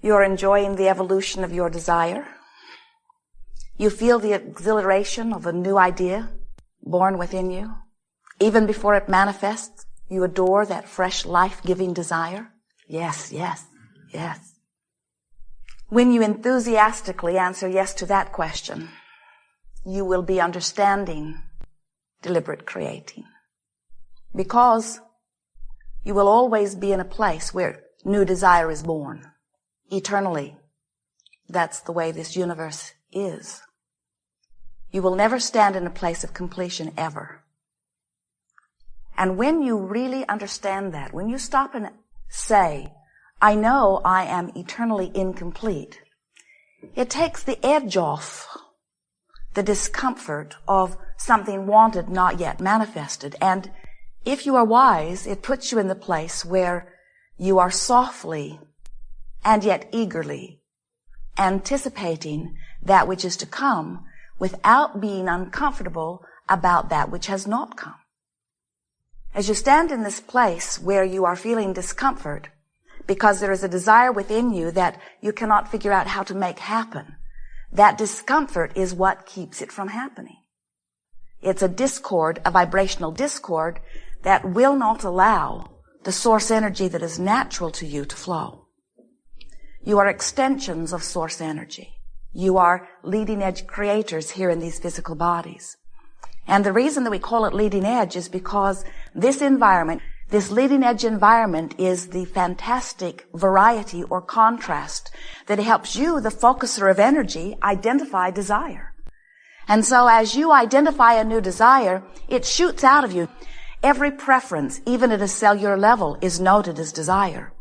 You're enjoying the evolution of your desire. You feel the exhilaration of a new idea born within you. Even before it manifests, you adore that fresh life-giving desire. Yes, yes, yes. When you enthusiastically answer yes to that question, you will be understanding deliberate creating. Because you will always be in a place where new desire is born. Eternally. That's the way this universe is. You will never stand in a place of completion ever. And when you really understand that, when you stop and say, I know I am eternally incomplete, it takes the edge off the discomfort of something wanted, not yet manifested. And if you are wise, it puts you in the place where you are softly and yet eagerly anticipating that which is to come without being uncomfortable about that which has not come. As you stand in this place where you are feeling discomfort because there is a desire within you that you cannot figure out how to make happen, that discomfort is what keeps it from happening. It's a discord, a vibrational discord that will not allow the source energy that is natural to you to flow. You are extensions of source energy. You are leading edge creators here in these physical bodies. And the reason that we call it leading edge is because this environment, this leading edge environment, is the fantastic variety or contrast that helps you, the focuser of energy, identify desire. And so as you identify a new desire, it shoots out of you. Every preference, even at a cellular level, is noted as desire.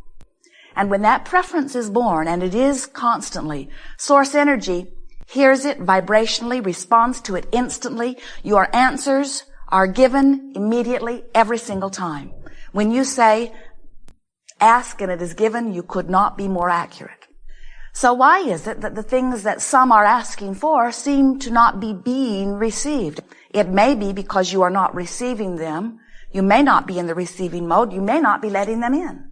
And when that preference is born, and it is constantly, source energy hears it vibrationally, responds to it instantly. Your answers are given immediately every single time. When you say, ask and it is given, you could not be more accurate. So why is it that the things that some are asking for seem to not be being received? It may be because you are not receiving them. You may not be in the receiving mode. You may not be letting them in.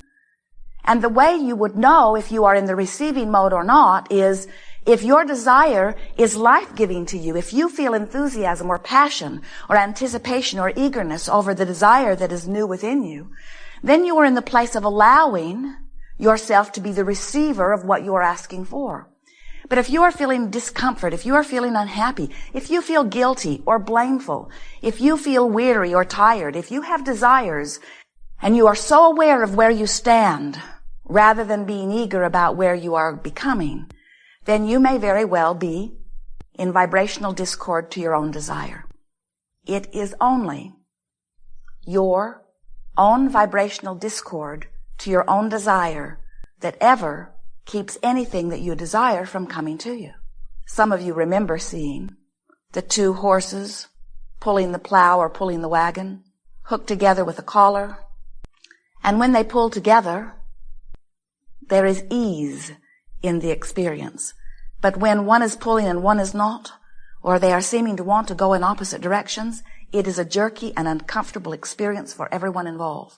And the way you would know if you are in the receiving mode or not is if your desire is life-giving to you, if you feel enthusiasm or passion or anticipation or eagerness over the desire that is new within you, then you are in the place of allowing yourself to be the receiver of what you are asking for. But if you are feeling discomfort, if you are feeling unhappy, if you feel guilty or blameful, if you feel weary or tired, if you have desires and you are so aware of where you stand rather than being eager about where you are becoming, then you may very well be in vibrational discord to your own desire. It is only your own vibrational discord to your own desire that ever keeps anything that you desire from coming to you. Some of you remember seeing the two horses pulling the plow or pulling the wagon, hooked together with a collar. And when they pull together, there is ease in the experience. But when one is pulling and one is not, or they are seeming to want to go in opposite directions, it is a jerky and uncomfortable experience for everyone involved.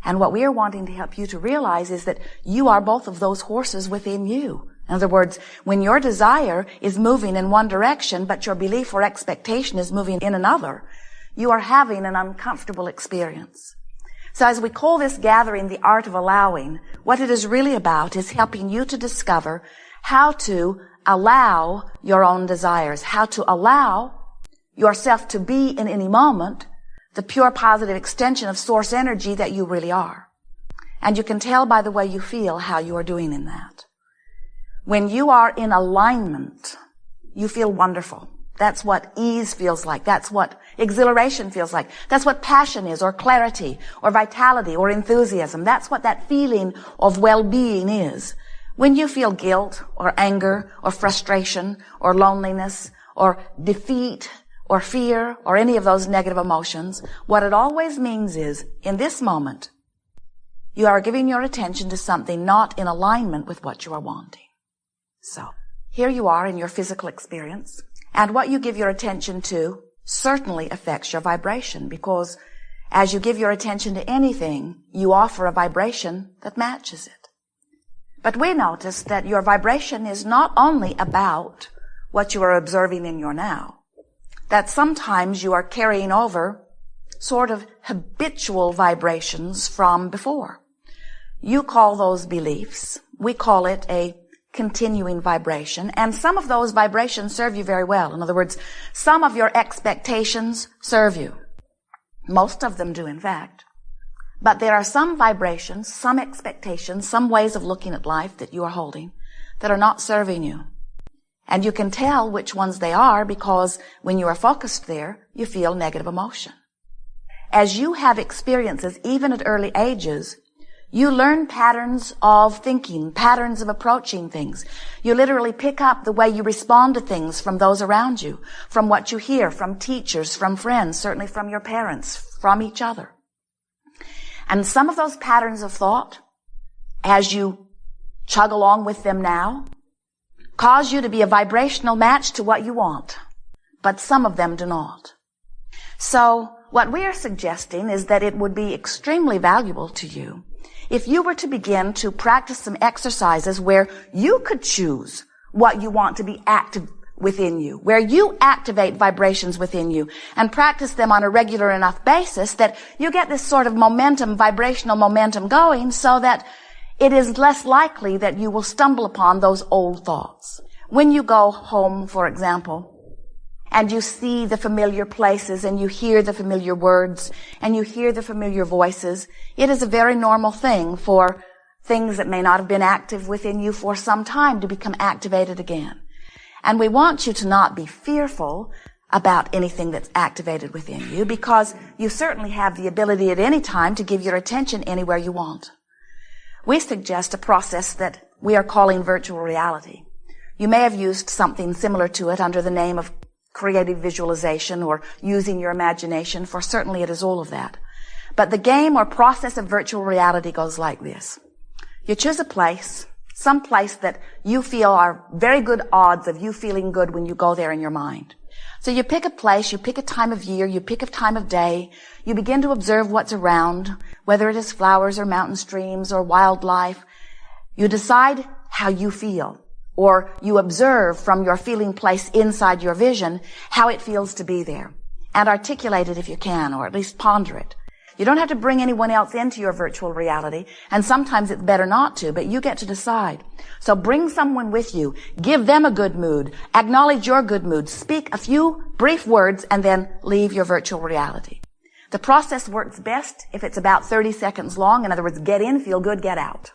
And what we are wanting to help you to realize is that you are both of those horses within you. In other words, when your desire is moving in one direction, but your belief or expectation is moving in another, you are having an uncomfortable experience. So as we call this gathering the art of allowing, what it is really about is helping you to discover how to allow your own desires, how to allow yourself to be in any moment the pure positive extension of source energy that you really are. And you can tell by the way you feel how you are doing in that. When you are in alignment, you feel wonderful. That's what ease feels like. That's what exhilaration feels like. That's what passion is, or clarity, or vitality, or enthusiasm. That's what that feeling of well-being is. When you feel guilt, or anger, or frustration, or loneliness, or defeat, or fear, or any of those negative emotions, what it always means is, in this moment, you are giving your attention to something not in alignment with what you are wanting. So, here you are in your physical experience, and what you give your attention to certainly affects your vibration, because as you give your attention to anything, you offer a vibration that matches it. But we notice that your vibration is not only about what you are observing in your now, that sometimes you are carrying over sort of habitual vibrations from before. You call those beliefs. We call it a continuing vibration. And some of those vibrations serve you very well. In other words, some of your expectations serve you. Most of them do, in fact. But there are some vibrations, some expectations, some ways of looking at life that you are holding that are not serving you. And you can tell which ones they are because when you are focused there, you feel negative emotion. As you have experiences, even at early ages, you learn patterns of thinking, patterns of approaching things. You literally pick up the way you respond to things from those around you, from what you hear, from teachers, from friends, certainly from your parents, from each other. And some of those patterns of thought, as you chug along with them now, cause you to be a vibrational match to what you want. But some of them do not. So what we are suggesting is that it would be extremely valuable to you if you were to begin to practice some exercises where you could choose what you want to be active within you, where you activate vibrations within you and practice them on a regular enough basis that you get this sort of momentum, vibrational momentum going so that it is less likely that you will stumble upon those old thoughts. When you go home, for example, and you see the familiar places and you hear the familiar words and you hear the familiar voices, it is a very normal thing for things that may not have been active within you for some time to become activated again. And we want you to not be fearful about anything that's activated within you because you certainly have the ability at any time to give your attention anywhere you want. We suggest a process that we are calling virtual reality. You may have used something similar to it under the name of creative visualization or using your imagination, for certainly it is all of that. But the game or process of virtual reality goes like this. You choose a place, some place that you feel are very good odds of you feeling good when you go there in your mind. So you pick a place, you pick a time of year, you pick a time of day, you begin to observe what's around, whether it is flowers or mountain streams or wildlife. You decide how you feel, or you observe from your feeling place inside your vision how it feels to be there, and articulate it if you can, or at least ponder it. You don't have to bring anyone else into your virtual reality, and sometimes it's better not to, but you get to decide. So bring someone with you, give them a good mood, acknowledge your good mood, speak a few brief words, and then leave your virtual reality. The process works best if it's about 30 seconds long. In other words, get in, feel good, get out.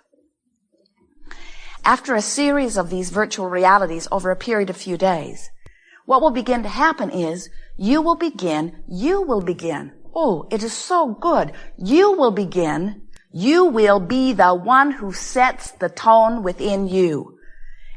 After a series of these virtual realities over a period of few days, what will begin to happen is you will begin, oh, it is so good. You will be the one who sets the tone within you.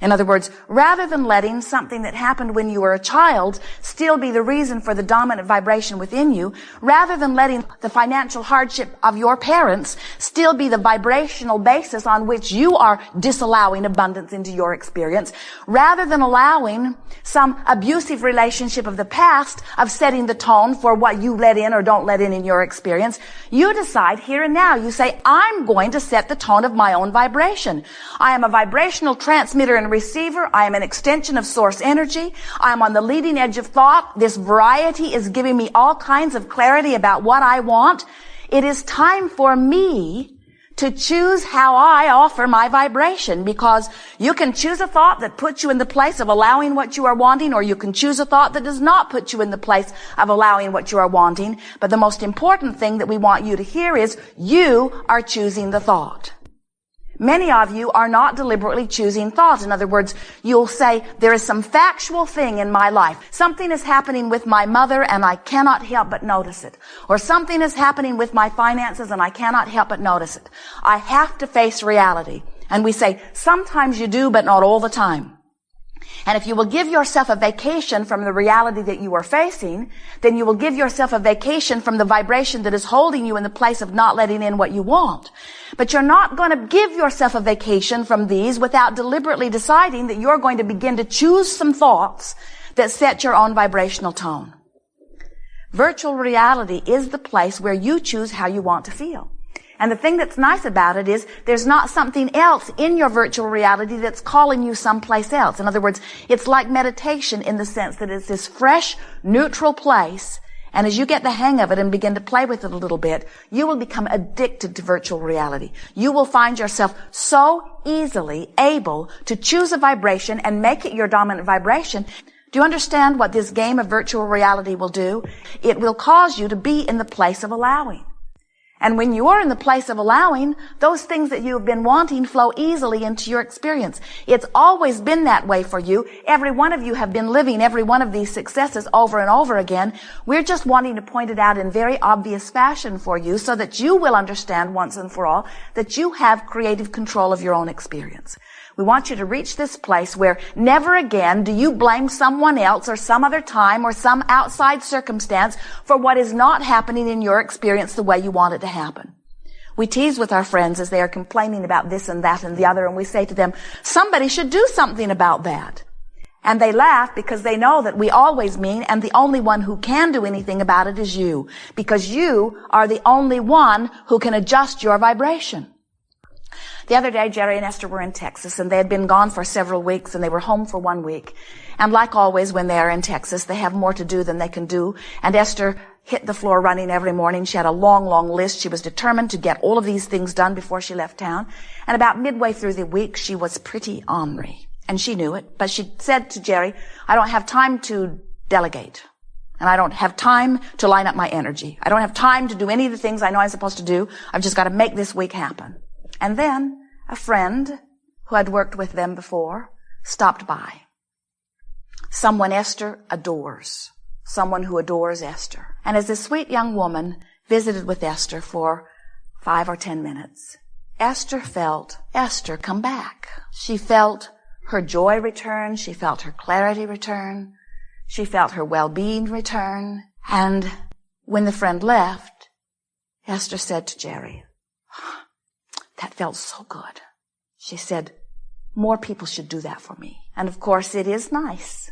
In other words, rather than letting something that happened when you were a child still be the reason for the dominant vibration within you, rather than letting the financial hardship of your parents still be the vibrational basis on which you are disallowing abundance into your experience, rather than allowing some abusive relationship of the past of setting the tone for what you let in or don't let in your experience, you decide here and now, you say, I'm going to set the tone of my own vibration. I am a vibrational transmitter and receiver. I am an extension of source energy. I am on the leading edge of thought. This variety is giving me all kinds of clarity about what I want. It is time for me to choose how I offer my vibration, because you can choose a thought that puts you in the place of allowing what you are wanting, or you can choose a thought that does not put you in the place of allowing what you are wanting. But the most important thing that we want you to hear is you are choosing the thought. Many of you are not deliberately choosing thought. In other words, you'll say, there is some factual thing in my life. Something is happening with my mother and I cannot help but notice it. Or something is happening with my finances and I cannot help but notice it. I have to face reality. And we say, sometimes you do, but not all the time. And if you will give yourself a vacation from the reality that you are facing, then you will give yourself a vacation from the vibration that is holding you in the place of not letting in what you want. But you're not going to give yourself a vacation from these without deliberately deciding that you're going to begin to choose some thoughts that set your own vibrational tone. Virtual reality is the place where you choose how you want to feel. And the thing that's nice about it is there's not something else in your virtual reality that's calling you someplace else. In other words, it's like meditation in the sense that it's this fresh, neutral place. And as you get the hang of it and begin to play with it a little bit, you will become addicted to virtual reality. You will find yourself so easily able to choose a vibration and make it your dominant vibration. Do you understand what this game of virtual reality will do? It will cause you to be in the place of allowing. And when you are in the place of allowing, those things that you have been wanting flow easily into your experience. It's always been that way for you. Every one of you have been living every one of these successes over and over again. We're just wanting to point it out in very obvious fashion for you so that you will understand once and for all that you have creative control of your own experience. We want you to reach this place where never again do you blame someone else or some other time or some outside circumstance for what is not happening in your experience the way you want it to happen. We tease with our friends as they are complaining about this and that and the other, and we say to them, somebody should do something about that. And they laugh because they know that we always mean, and the only one who can do anything about it is you, because you are the only one who can adjust your vibration. The other day, Jerry and Esther were in Texas, and they had been gone for several weeks, and they were home for 1 week. And like always, when they are in Texas, they have more to do than they can do. And Esther hit the floor running every morning. She had a long, long list. She was determined to get all of these things done before she left town. And about midway through the week, she was pretty ornery. And she knew it. But she said to Jerry, I don't have time to delegate. And I don't have time to line up my energy. I don't have time to do any of the things I know I'm supposed to do. I've just got to make this week happen. And then a friend who had worked with them before stopped by. Someone Esther adores. Someone who adores Esther. And as this sweet young woman visited with Esther for 5 or 10 minutes, Esther felt Esther come back. She felt her joy return. She felt her clarity return. She felt her well-being return. And when the friend left, Esther said to Jerry, that felt so good. She said, more people should do that for me. And of course, it is nice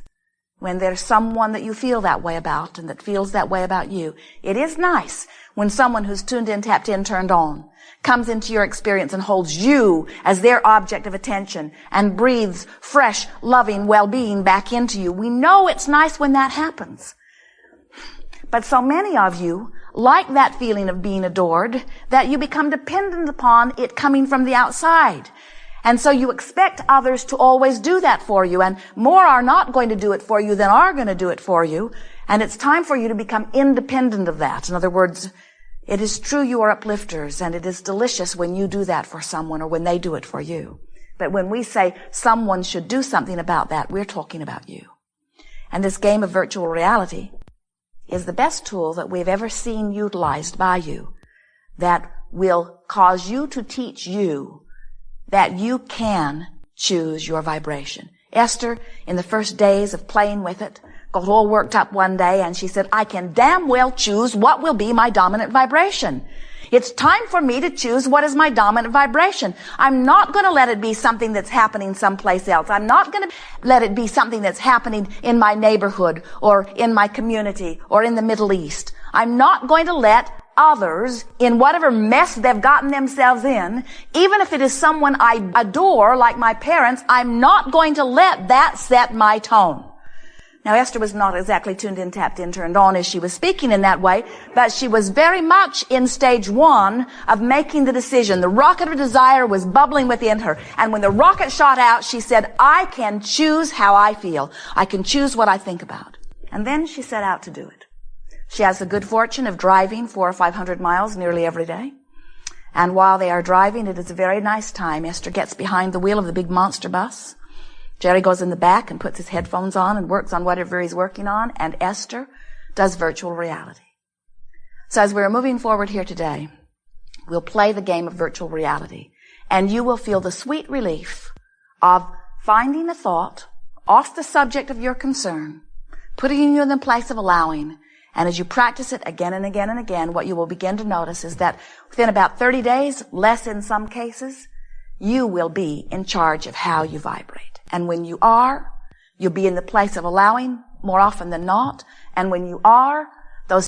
when there's someone that you feel that way about and that feels that way about you. It is nice when someone who's tuned in, tapped in, turned on comes into your experience and holds you as their object of attention and breathes fresh, loving well-being back into you. We know it's nice when that happens. But so many of you like that feeling of being adored that you become dependent upon it coming from the outside. And so you expect others to always do that for you, and more are not going to do it for you than are going to do it for you. And it's time for you to become independent of that. In other words, it is true you are uplifters, and it is delicious when you do that for someone or when they do it for you. But when we say someone should do something about that, we're talking about you. And this game of virtual reality is the best tool that we've ever seen utilized by you that will cause you to teach you that you can choose your vibration. Esther, in the first days of playing with it, got all worked up one day and she said, I can damn well choose what will be my dominant vibration. It's time for me to choose what is my dominant vibration. I'm not going to let it be something that's happening someplace else. I'm not going to let it be something that's happening in my neighborhood or in my community or in the Middle East. I'm not going to let others in whatever mess they've gotten themselves in, even if it is someone I adore like my parents, I'm not going to let that set my tone. Now, Esther was not exactly tuned in, tapped in, turned on as she was speaking in that way, but she was very much in stage 1 of making the decision. The rocket of desire was bubbling within her. And when the rocket shot out, she said, I can choose how I feel. I can choose what I think about. And then she set out to do it. She has the good fortune of driving 400 or 500 miles nearly every day. And while they are driving, it is a very nice time. Esther gets behind the wheel of the big monster bus. Jerry goes in the back and puts his headphones on and works on whatever he's working on, and Esther does virtual reality. So as we're moving forward here today, we'll play the game of virtual reality, and you will feel the sweet relief of finding a thought off the subject of your concern, putting you in the place of allowing, and as you practice it again and again and again, what you will begin to notice is that within about 30 days, less in some cases, you will be in charge of how you vibrate. And when you are, you'll be in the place of allowing more often than not. And when you are,